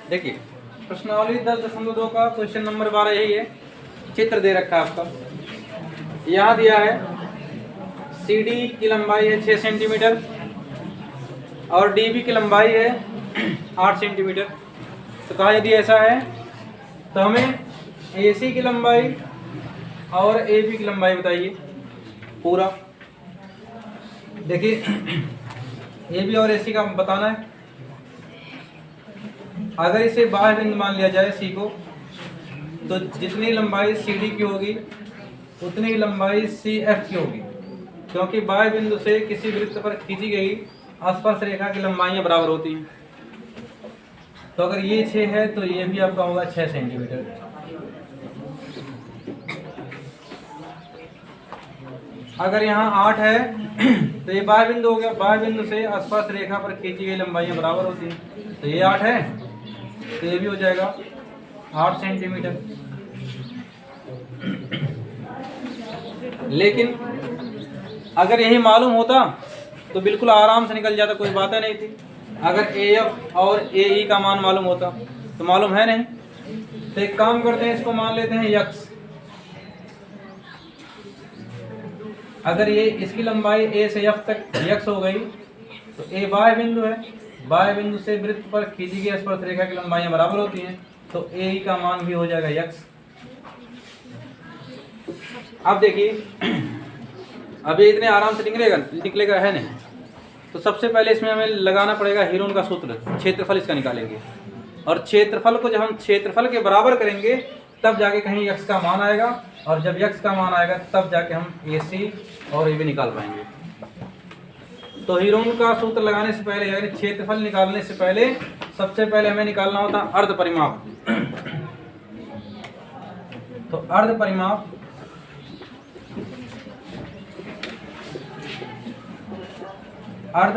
देखिए प्रश्नावली 10.2 का क्वेश्चन नंबर 12 यही है। चित्र दे रखा है आपका, यहाँ दिया है CD की लंबाई है 6 सेंटीमीटर और DB की लंबाई है 8 सेंटीमीटर। तो कहा यदि ऐसा है तो हमें AC की लंबाई और AB की लंबाई बताइए पूरा। देखिए AB और AC का बताना है। अगर इसे बाह्य बिंदु मान लिया जाए C को, तो जितनी लंबाई CD की होगी उतनी लंबाई CF की होगी, क्योंकि बाह्य बिंदु से किसी वृत्त पर खींची गई स्पर्श रेखा की लंबाइयां बराबर होती हैं। तो अगर ये 6 है तो ये भी आपका होगा 6 सेंटीमीटर। अगर यहाँ 8 है तो ये बाह्य बिंदु हो गया। बाह्य बिंदु से स्पर्श रेखा पर खींची गई लंबाइयां बराबर होती हैं, तो ये 8 है तो ये भी हो जाएगा 8 सेंटीमीटर। लेकिन अगर यही मालूम होता तो बिल्कुल आराम से निकल जाता, कोई बात नहीं थी। अगर AF और AE का मान मालूम होता तो मालूम है नहीं, तो एक काम करते हैं, इसको मान लेते हैं x। अगर ये इसकी लंबाई A से F तक x हो गई तो A बाह्य बिंदु है, बाह्य बिंदु से वृत्त पर खींची गई स्पर्श रेखा की लंबाइयां बराबर होती हैं, तो AE का मान भी हो जाएगा x। अब देखिए अभी इतने आराम से निकलेगा है नहीं। तो सबसे पहले इसमें हमें लगाना पड़ेगा हीरोन का सूत्र, क्षेत्रफल इसका निकालेंगे। और क्षेत्रफल को जब हम क्षेत्रफल के बराबर करेंगे तब जाके कहीं x का मान आएगा, और जब x का मान आएगा तब जाके हम AC और AB निकाल पाएंगे। तो हीरोन का सूत्र लगाने से पहले यानी क्षेत्रफल निकालने से पहले सबसे पहले हमें निकालना होता है अर्ध परिमाप। तो अर्ध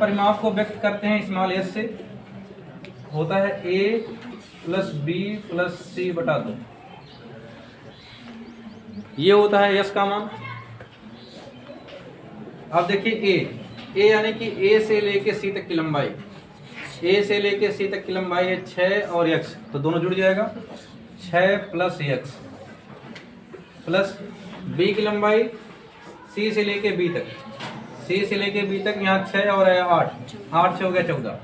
परिमाप को व्यक्त करते हैं स्मॉल s से, होता है A + B + C बटा 2। ये होता है s का मान। अब देखिए A यानी कि A से लेके C तक की लंबाई, A से लेके C तक की लंबाई है 6 और x, तो दोनों जुड़ जाएगा 6 + x प्लस B की लंबाई C से लेके B तक, C से लेके B तक यहाँ 6 और 8, 8 से हो गया 14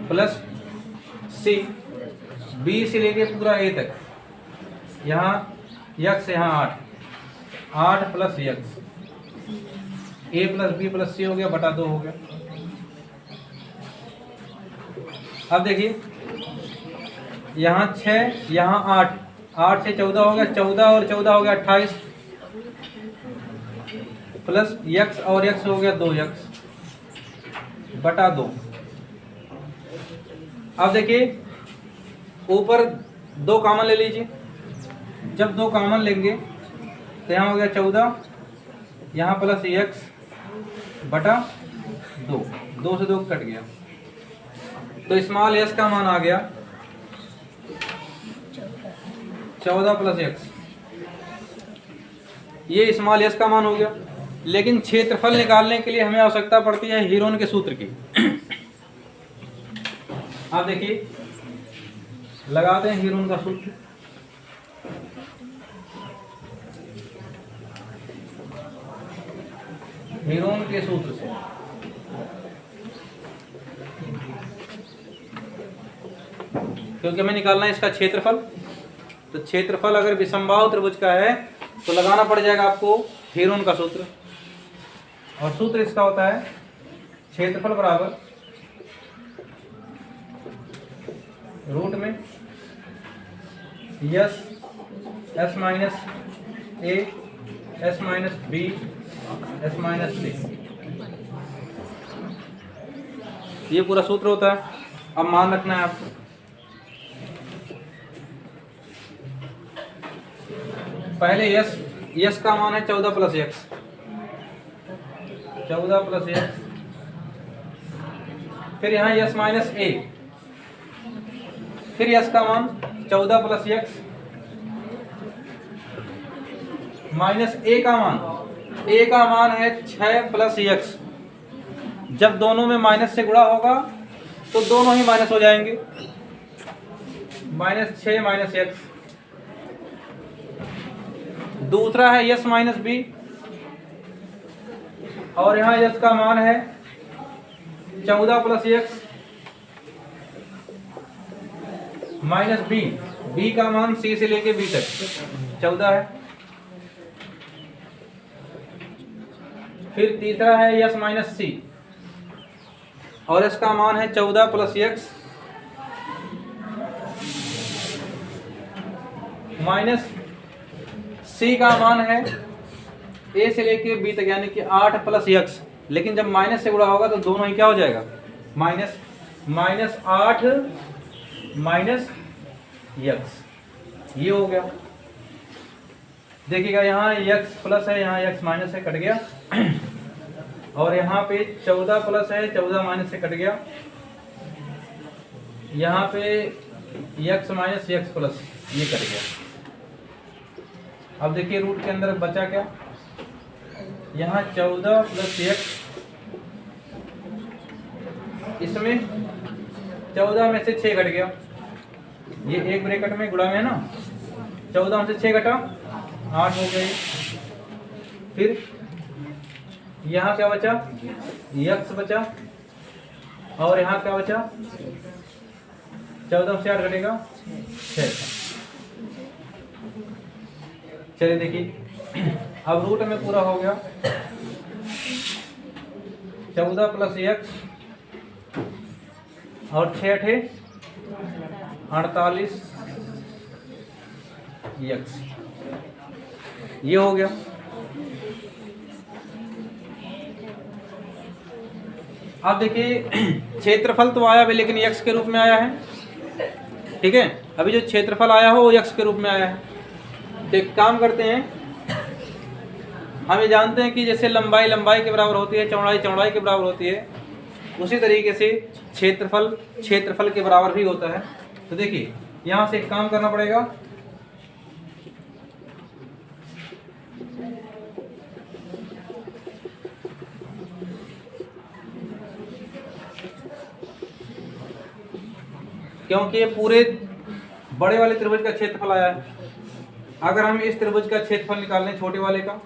प्लस C B से लेके पूरा A तक, यहाँ x यहाँ 8 plus x, A + B + C हो गया बटा 2 हो गया। अब देखिए यहाँ 6 यहाँ 8, 8 से 14 हो गया, 14 और 14 हो गया 28 प्लस x और x हो गया 2x बटा 2। अब देखिए ऊपर 2 कॉमन ले लीजिए। जब 2 कॉमन लेंगे तो यहाँ हो गया 14, यहाँ प्लस x बटा 2, 2 से 2 कट गया, तो स्मॉल s का मान आ गया 14 + x। ये स्मॉल s का मान हो गया। लेकिन क्षेत्रफल निकालने के लिए हमें आवश्यकता पड़ती है हीरोन के सूत्र की। आप देखिए लगाते हैं हीरोन का सूत्र। हीरोन के सूत्र से क्योंकि हमें निकालना है इसका क्षेत्रफल, तो क्षेत्रफल अगर विषमबाहु त्रिभुज का है तो लगाना पड़ जाएगा आपको हीरोन का सूत्र। और सूत्र इसका होता है क्षेत्रफल बराबर रूट में s s - a s - b s - c, ये पूरा सूत्र होता है। अब मान रखना है आपको। पहले s का मान है 14 + x, 14 + x, फिर यहाँ s - a, फिर s का मान 14 + x माइनस a का मान है 6 + x। जब दोनों में माइनस से गुणा होगा तो दोनों ही माइनस हो जाएंगे, -6 माइनस एक्स। दूसरा है यस माइनस बी, और यहाँ यस का मान है 14 plus X minus B. B का मान सी से लेके बी तक 14 है। फिर तीसरा है यस माइनस सी, और इसका मान है 14 प्लस एक्स माइनस सी का मान है ए से लेके बी तक, यानी कि 8 प्लस एक्स। लेकिन जब माइनस से गुणा होगा तो दोनों ही क्या हो जाएगा, माइनस 8 माइनस एक्स, ये हो गया। देखिएगा यहाँ एक्स प्लस है, यहाँ एक्स माइनस है, कट गया। और यहाँ पे 14 प्लस है, 14 माइनस से कट गया। यहाँ पे एक्स माइनस एक्स प्लस, ये कट गया। अब देखिए रूट के अंदर बचा क्या, यहाँ 14 प्लस एक्स, इसमें 14 में से 6 घट गया, ये एक ब्रैकेट में गुणा में है ना, 14 में से 6 घटा 8 हो गए। फिर यहाँ क्या बचा, एक्स बचा, और यहाँ क्या बचा, 14 से 8 घटेगा 6। चलिए देखिए अब रूट में पूरा हो गया, 14 प्लस एक्स और 6 थे 48 एक्स, ये हो गया। अब देखिए क्षेत्रफल तो आया भी, लेकिन एक्स के रूप में आया है, ठीक है। अभी जो क्षेत्रफल आया हो वो एक्स के रूप में आया है। तो एक काम करते हैं, हम ये जानते हैं कि जैसे लंबाई लंबाई के बराबर होती है, चौड़ाई चौड़ाई के बराबर होती है, उसी तरीके से क्षेत्रफल क्षेत्रफल के बराबर भी होता है। तो देखिए यहाँ से एक काम करना पड़ेगा, क्योंकि ये पूरे बड़े वाले त्रिभुज का क्षेत्रफल आया है। अगर हम इस त्रिभुज का क्षेत्रफल निकाल लें छोटे वाले का,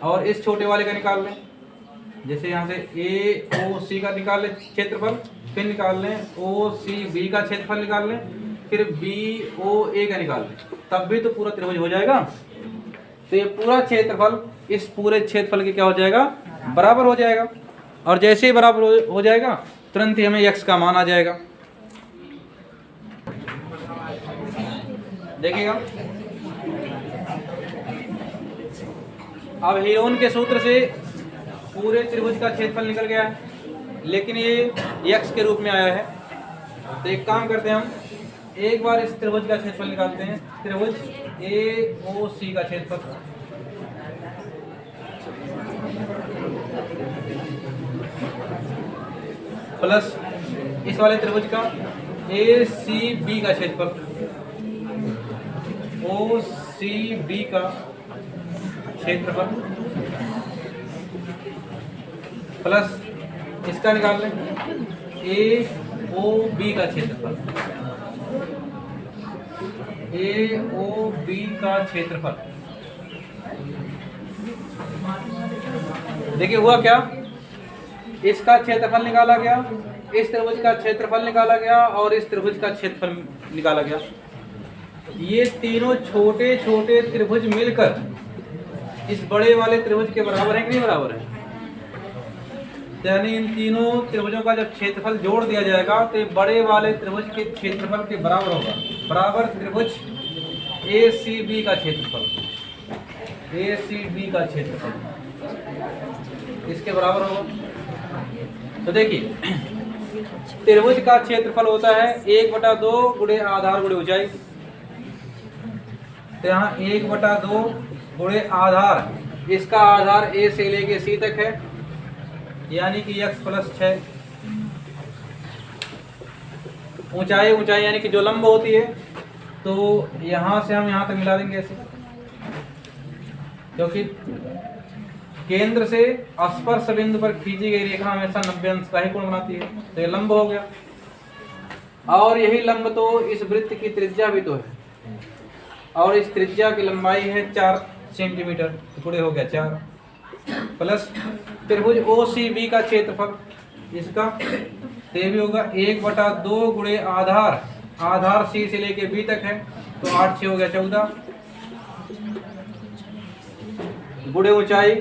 और इस छोटे वाले का निकाल लें, जैसे यहाँ से ए ओ सी का निकाल लें क्षेत्रफल, फिर निकाल लें ओ सी बी का क्षेत्रफल निकाल लें, फिर बी ओ ए का निकाल लें, तब भी तो पूरा त्रिभुज हो जाएगा। तो ये पूरा क्षेत्रफल इस पूरे क्षेत्रफल के क्या हो जाएगा, बराबर हो जाएगा। और जैसे ही बराबर हो जाएगा तुरंत ही हमें एक्स का मान आ जाएगा। देखिएगा अब हीरोन के सूत्र से पूरे त्रिभुज का क्षेत्रफल निकल गया है, लेकिन ये एक्स के रूप में आया है। तो एक काम करते हैं, हम एक बार इस त्रिभुज का क्षेत्रफल निकालते हैं। त्रिभुज ए ओ सी का क्षेत्रफल, प्लस इस वाले त्रिभुज का ए सी बी का क्षेत्रफल, ओ सी बी का क्षेत्रफल, प्लस इसका निकाल लें ए ओ बी का क्षेत्रफल, ए ओ बी का क्षेत्रफल। देखिए हुआ क्या, इसका क्षेत्रफल निकाला गया, इस त्रिभुज का क्षेत्रफल निकाला गया, और इस त्रिभुज का क्षेत्रफल निकाला गया। ये तीनों छोटे छोटे त्रिभुज मिलकर इस बड़े वाले त्रिभुज के बराबर है कि नहीं बराबर है। यानी इन तीनों त्रिभुजों का जब क्षेत्रफल जोड़ दिया जाएगा तो ये बड़े वाले त्रिभुज के क्षेत्रफल के बराबर होगा। बराबर त्रिभुज ए सी बी का क्षेत्रफल, ए सी बी का क्षेत्रफल इसके बराबर होगा। तो देखिए त्रिभुज का क्षेत्रफल होता है 1/2 गुणे आधार गुणे ऊंचाई। तो यहाँ 1/2 गुणे आधार, इसका आधार ए से लेके सी तक है, यानी कि x प्लस 6। ऊंचाई ऊंचाई यानी कि जो लंब होती है, तो यहाँ से हम यहाँ तक मिला देंगे ऐसे, क्योंकि केंद्र से स्पर्श बिंदु पर खींची गई रेखा हमेशा 90 अंश का ही कोण बनाती है। तो ये लंब हो गया, और यही लंब तो इस वृत्त की त्रिज्या भी तो है, और इस त्रिज्या की लंबाई है 4 सेंटीमीटर, तो पूरे हो गया 4 प्लस त्रिभुज OCB का क्षेत्रफल इसका तो ये भी होगा 1/2 गुणे आधार, आधार C से लेके B तक है, तो 8 6 हो गया 14 गुणे ऊंचाई,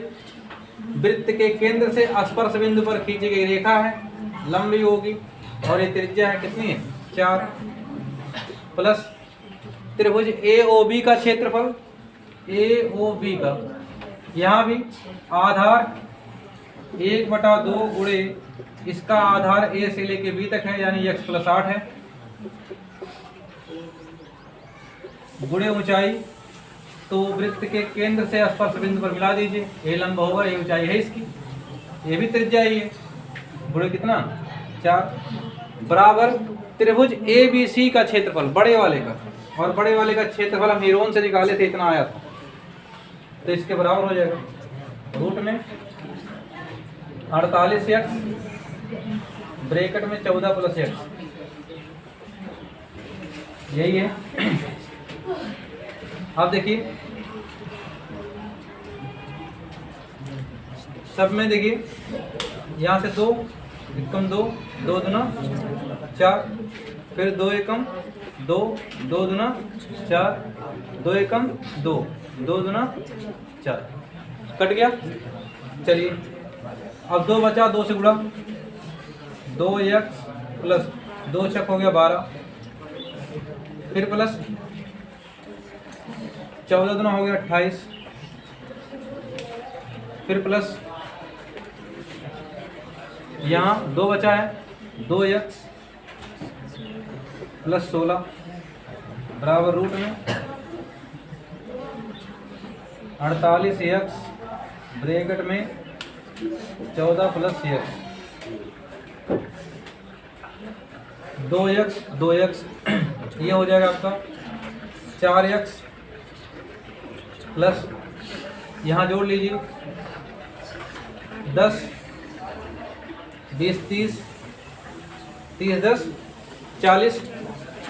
वृत्त के केंद्र से स्पर्श बिंदु पर खींची गई रेखा है, लंबी होगी, और ये त्रिज्या है कितनी है 4 प्लस त्रिभुज AOB का क्षेत्रफल, AOB का यहाँ भी आधार 1/2 गुणे इसका आधार A से लेके B तक है, यानी x + 8 है, गुणे ऊंचाई, तो वृत्त के केंद्र से स्पर्श बिंदु पर मिला दीजिए, ये लंब होगा, ये ऊंचाई है इसकी, ये भी त्रिज्या ही है, गुणे कितना 4 बराबर त्रिभुज ABC का क्षेत्रफल बड़े वाले का, और बड़े वाले का क्षेत्रफल हम हीरोन से निकाले थे, इतना आया था, तो इसके बराबर हो जाएगा रूट में 48x ब्रैकेट में 14 + x, यही है। अब देखिए सब में देखिए, यहाँ से 2 एकम 2, 2 दूना 4, फिर 2 एकम 2, 2 दूना 4, 2 एकम 2, 2 दूना 4, कट गया। चलिए अब 2 बचा, 2 से गुणा, 2x प्लस 2 छक हो गया 12, फिर प्लस 14 दूना हो गया 28, फिर प्लस यहाँ 2 बचा है, 2x प्लस 16 बराबर रूट में 48x ब्रैकेट में 14 + x, 2x 2x ये हो जाएगा आपका 4x प्लस यहाँ जोड़ लीजिए 10 20 30 30 10 40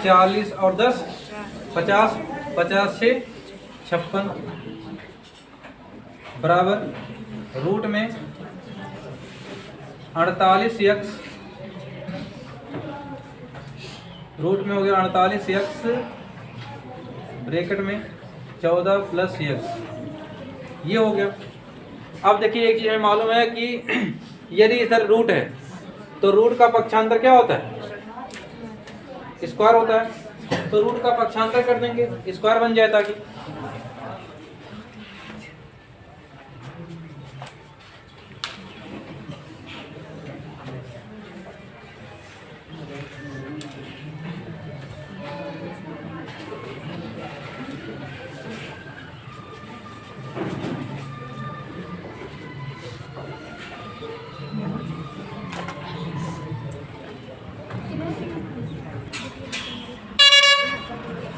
40 और 10 50 50 से 56 बराबर रूट में 48x, रूट में हो गया 48x ब्रैकेट में 14 + x, ये हो गया। अब देखिए एक चीज़ हमें मालूम है कि यदि इधर रूट है तो रूट का पक्षांतर क्या होता है, स्क्वायर होता है, तो रूट का पक्षांतर कर देंगे, स्क्वायर बन जाए ताकि।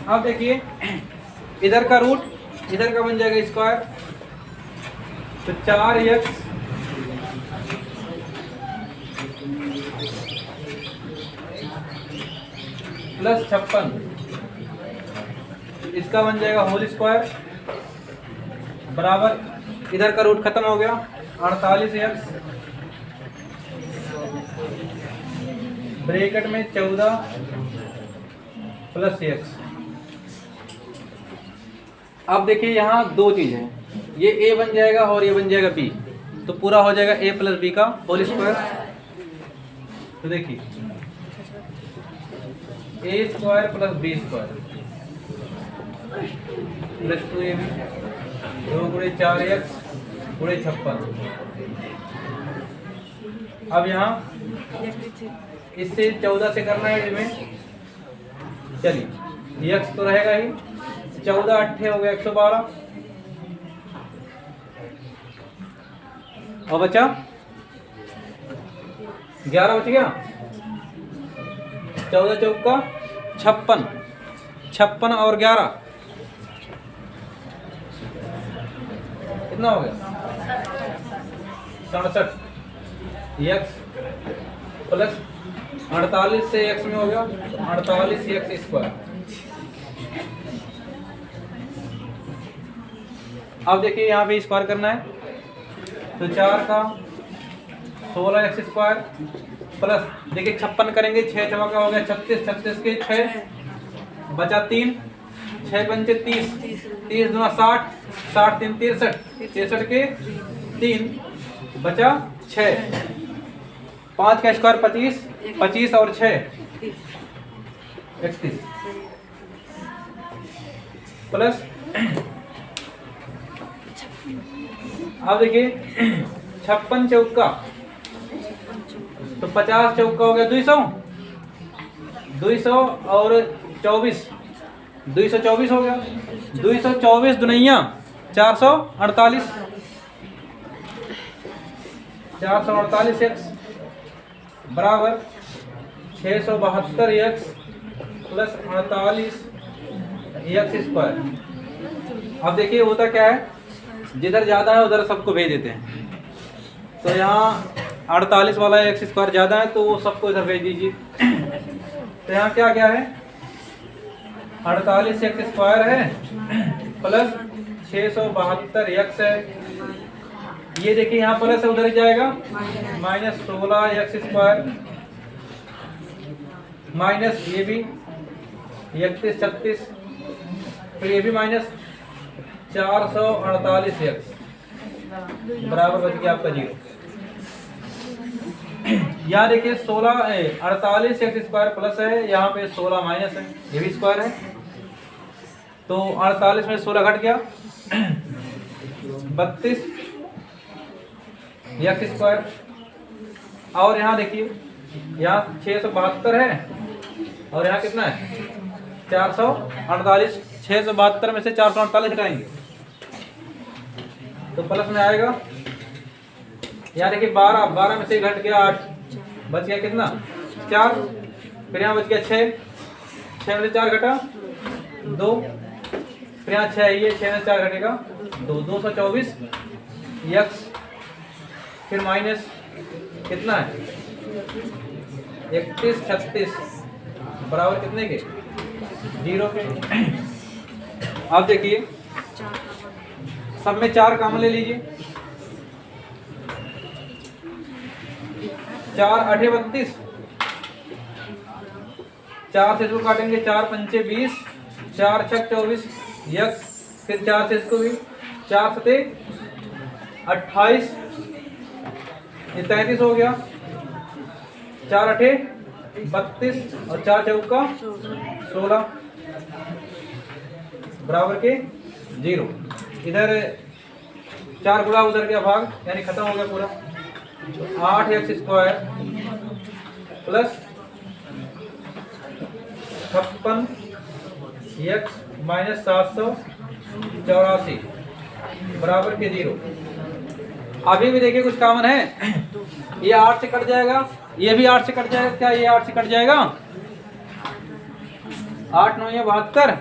अब देखिए इधर का रूट इधर का बन जाएगा स्क्वायर, तो 4x प्लस 56 इसका बन जाएगा होल स्क्वायर बराबर इधर का रूट खत्म हो गया 48x ब्रैकेट में 14 + x। अब देखिए यहाँ दो चीज़ हैं, ये a बन जाएगा और ये बन जाएगा b, तो पूरा हो जाएगा a + b का होल स्क्वायर। तो देखिए a² + b² प्लस 2ab 2 गुणे 4x गुणे 56। अब यहाँ इससे 14 से करना है इसमें, चलिए x तो रहेगा ही, 14 8 हो गया 112 और बचा 11 बच गया, 14 चौका 56, 56 और 11 कितना हो गया 67 एक्स प्लस 48 से एक्स में हो गया 48 एक्स स्क्वायर। अब देखिए यहाँ पे स्क्वायर करना है तो 4 का 16 एक्स स्क्वायर प्लस देखिए 56 करेंगे 6 चौका का हो गया 36, 36 के 6 बचा 3, 6 पंचे 30, 30 दूना 60, 60 3 63, 63 के 3 बचा 6, 5 का स्क्वायर 25, 25 और 6 31 प्लस अब देखिए 56 चौका तो 50 चौका हो गया 200, 200 और 24 224 हो गया 224 दुनिया 448 एक्स बराबर 672 एक्स प्लस 48 एक्स स्क्वायर। अब देखिए होता क्या है, जिधर ज़्यादा है उधर सबको भेज देते हैं। तो यहाँ 48 वाला एक्स स्क्वायर ज़्यादा है तो वो सबको इधर भेज दीजिए। तो यहाँ क्या क्या है 48 एक्स स्क्वायर है प्लस 672 एक्स है। ये देखिए यहाँ प्लस है उधर जाएगा माइनस 16 एक्स स्क्वायर माइनस ये भी 31 36 फिर ये भी माइनस 448 एक्स बराबर बच गया आपका 0। यहाँ देखिए 48 एक्स स्क्वायर प्लस है, यहाँ पे 16 माइनस है, ये भी स्क्वायर है तो 48 में 16 घट गया 32 एक्स स्क्वायर। और यहाँ देखिए यहाँ 672 है और यहाँ कितना है 448, 672 में से 448 घटाएंगे तो प्लस में आएगा। यहाँ देखिए 12 में से घट गया 8 बच गया कितना 4, फिर यहाँ बच गया 6 में से 4 घटा 2, फिर यहाँ 6 ये 6 में से 4 घटेगा 2, 224 एक्स फिर माइनस कितना है 31 36 बराबर कितने के 0 के। अब देखिए सब में 4 कॉमन ले लीजिए 4 8 32 4 से इसको काटेंगे 4 पंचे 20 4 6 24 एक्स फिर 4 से इसको भी 4 सते 28 ये 33 हो गया 4 8 32 और 4 चौका 16 बराबर के 0। इधर 4 गुणा उधर गया भाग यानी खत्म हो गया पूरा। 8 x square plus 56 x minus 784 बराबर के 0। अभी भी देखिए कुछ कॉमन है, ये 8 से कट जाएगा, ये भी 8 से कट जाएगा, क्या ये 8 से कट जाएगा 8 9 72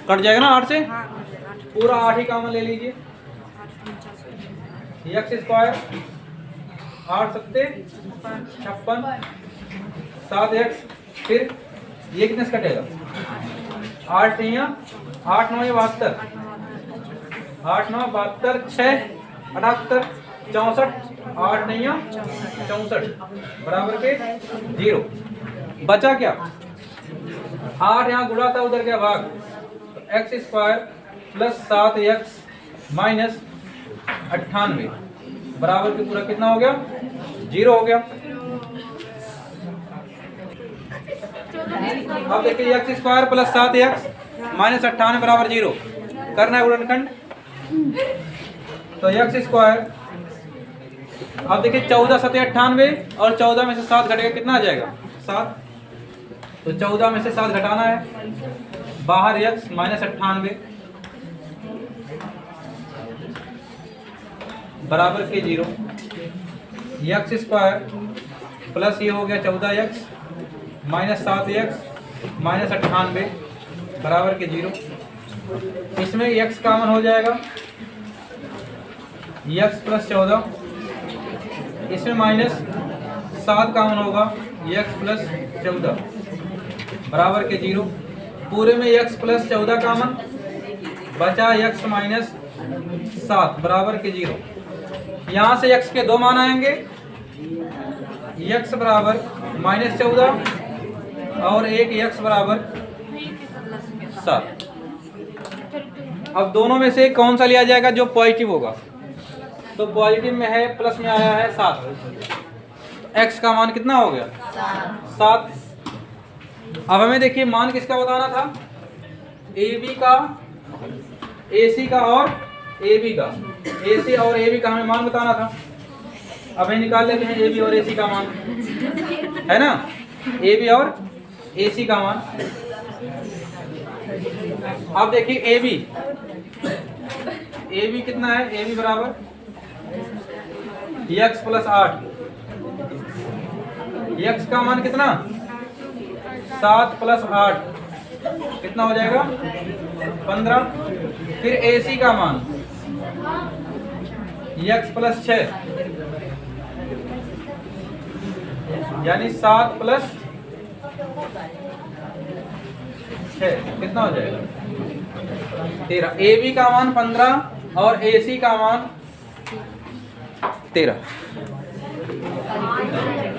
कट जाएगा ना 8 से, पूरा 8 ही कॉमन ले लीजिए। एक्स स्क्वायर 8 सत्ते 56 7 एक्स फिर ये कितने से कटेगा 8 नहीं 8 9 72 8 9 72 6 78 64 8 नहीं 64 बराबर के 0। बचा क्या 8 यहाँ गुणा था उधर क्या भाग x square plus 7 x minus 98 बराबर के पूरा कितना हो गया 0 हो गया। अब देखिए x square plus 7 x minus 98 बराबर 0 करना है गुणनखंड। तो एक्स स्क्वायर अब देखिए 14 सते 98 और 14 में से 7 घटेगा कितना आ जाएगा 7, तो 14 में से 7 घटाना है बाहर एक्स माइनस 98 बराबर के 0। एक्स स्क्वायर प्लस ये हो गया 14 एक्स माइनस 7 एक्स माइनस 98 बराबर के 0। इसमें एक्स कॉमन हो जाएगा, x प्लस 14, इसमें माइनस 7 कॉमन होगा, x प्लस 14 बराबर के 0। पूरे में x प्लस 14 कॉमन बचा, x माइनस 7 बराबर के 0। यहाँ से x के दो मान आएंगे, x बराबर माइनस 14 और एक x बराबर 7। अब दोनों में से कौन सा लिया जाएगा जो पॉजिटिव होगा? तो पॉजिटिव में है, प्लस में आया है 7, तो x का मान कितना हो गया? 7। अब हमें देखिए मान किसका बताना था? AB का, AC का और AB का। AC और AB का हमें मान बताना था। अब हम निकाल लेते हैं AB और AC का मान, है ना? AB और AC का मान। अब देखिए AB कितना है? AB बराबर x प्लस 8। x का मान कितना? 7 प्लस 8 कितना हो जाएगा? 15। फिर AC का मान x प्लस 6 यानी 7 प्लस 6 कितना हो जाएगा? 13। AB का मान 15 और AC का मान 13।